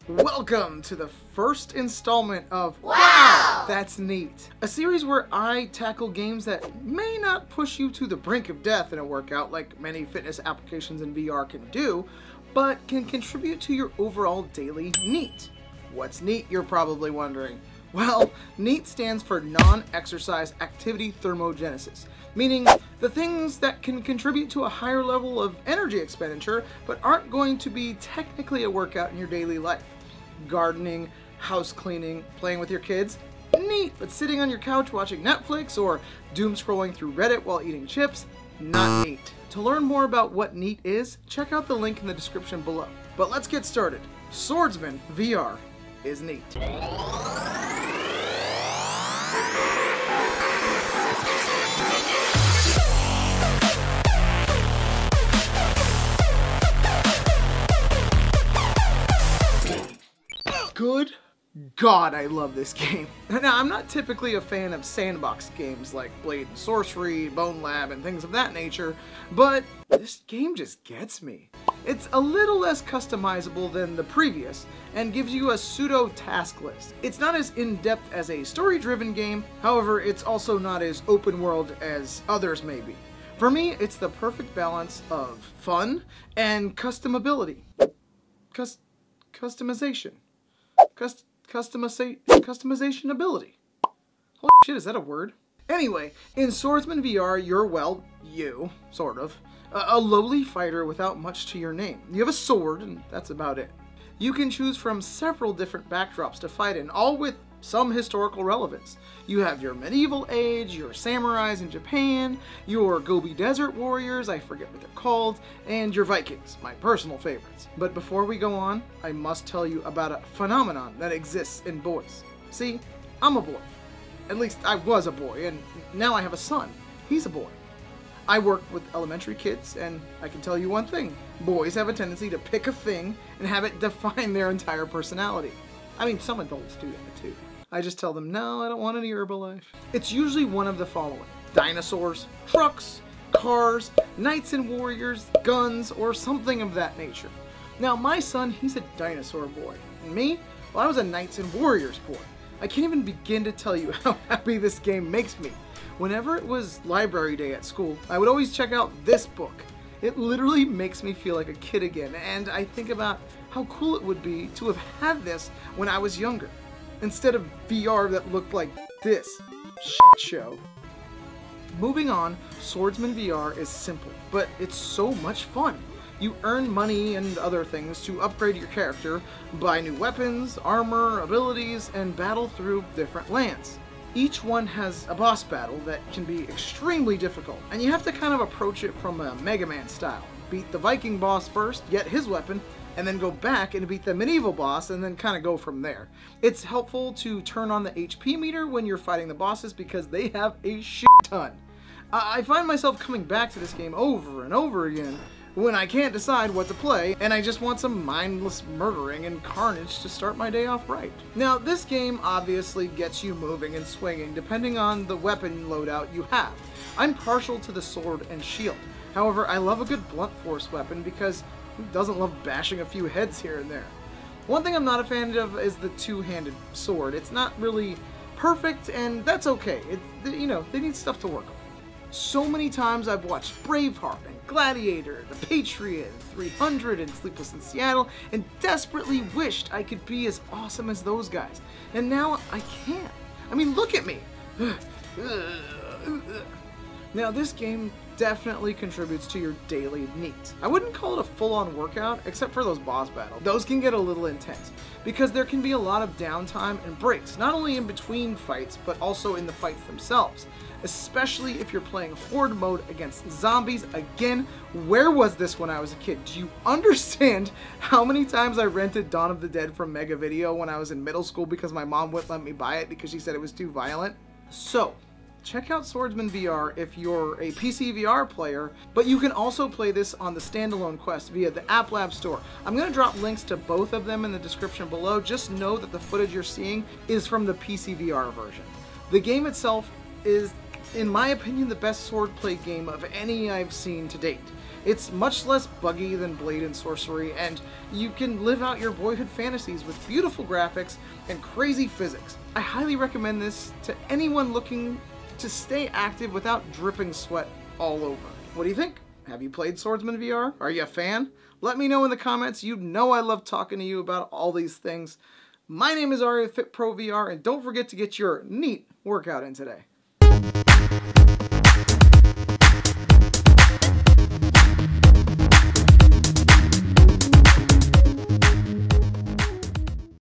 Welcome to the first installment of Wow! That's Neat, a series where I tackle games that may not push you to the brink of death in a workout like many fitness applications in VR can do, but can contribute to your overall daily neat. What's neat, you're probably wondering? Well, NEAT stands for Non-Exercise Activity Thermogenesis, meaning the things that can contribute to a higher level of energy expenditure but aren't going to be technically a workout in your daily life. Gardening, house cleaning, playing with your kids, neat, but sitting on your couch watching Netflix or doom scrolling through Reddit while eating chips, not neat. To learn more about what neat is, check out the link in the description below. But let's get started. Swordsman VR is neat. Good God, I love this game. Now, I'm not typically a fan of sandbox games like Blade and Sorcery, Bone Lab, and things of that nature, but this game just gets me. It's a little less customizable than the previous, and gives you a pseudo task list. It's not as in-depth as a story-driven game, however, it's also not as open-world as others may be. For me, it's the perfect balance of fun and customization. Customization ability. Holy shit, is that a word? Anyway, in Swordsman VR, you're, well, you, sort of, a lowly fighter without much to your name. You have a sword, and that's about it. You can choose from several different backdrops to fight in, all with some historical relevance. You have your medieval age, your samurais in Japan, your Gobi Desert warriors, I forget what they're called, and your Vikings, my personal favorites. But before we go on, I must tell you about a phenomenon that exists in boys. See, I'm a boy. At least I was a boy, and now I have a son. He's a boy. I work with elementary kids, and I can tell you one thing. Boys have a tendency to pick a thing and have it define their entire personality. I mean, some adults do that too. I just tell them, no, I don't want any Herbalife. It's usually one of the following: dinosaurs, trucks, cars, knights and warriors, guns, or something of that nature. Now, my son, he's a dinosaur boy. And me? Well, I was a knights and warriors boy. I can't even begin to tell you how happy this game makes me. Whenever it was library day at school, I would always check out this book. It literally makes me feel like a kid again, and I think about how cool it would be to have had this when I was younger, instead of VR that looked like this shit show. Moving on, Swordsman VR is simple, but it's so much fun. You earn money and other things to upgrade your character, buy new weapons, armor, abilities, and battle through different lands. Each one has a boss battle that can be extremely difficult, and you have to kind of approach it from a Mega Man style. Beat the Viking boss first, get his weapon, and then go back and beat the medieval boss, and then kind of go from there. It's helpful to turn on the HP meter when you're fighting the bosses because they have a shit ton. I find myself coming back to this game over and over again when I can't decide what to play, and I just want some mindless murdering and carnage to start my day off right. Now, this game obviously gets you moving and swinging depending on the weapon loadout you have. I'm partial to the sword and shield. However, I love a good blunt force weapon because who doesn't love bashing a few heads here and there? One thing I'm not a fan of is the two-handed sword. It's not really perfect, and that's okay. You know, they need stuff to work on. So many times I've watched Braveheart and Gladiator, The Patriot, 300, and Sleepless in Seattle, and desperately wished I could be as awesome as those guys. And now I can't. I mean, look at me. Now, this game definitely contributes to your daily needs. I wouldn't call it a full-on workout, except for those boss battles. Those can get a little intense, because there can be a lot of downtime and breaks, not only in between fights, but also in the fights themselves. Especially if you're playing horde mode against zombies. Again, where was this when I was a kid? Do you understand how many times I rented Dawn of the Dead from Mega Video when I was in middle school because my mom wouldn't let me buy it because she said it was too violent? So, check out Swordsman VR if you're a PC VR player, but you can also play this on the standalone Quest via the App Lab store. I'm going to drop links to both of them in the description below. Just know that the footage you're seeing is from the PC VR version. The game itself is, in my opinion, the best swordplay game of any I've seen to date. It's much less buggy than Blade and Sorcery, and you can live out your boyhood fantasies with beautiful graphics and crazy physics. I highly recommend this to anyone looking to stay active without dripping sweat all over. What do you think? Have you played Swordsman VR? Are you a fan? Let me know in the comments. You know I love talking to you about all these things. My name is Ari with Fit Pro VR, and don't forget to get your neat workout in today.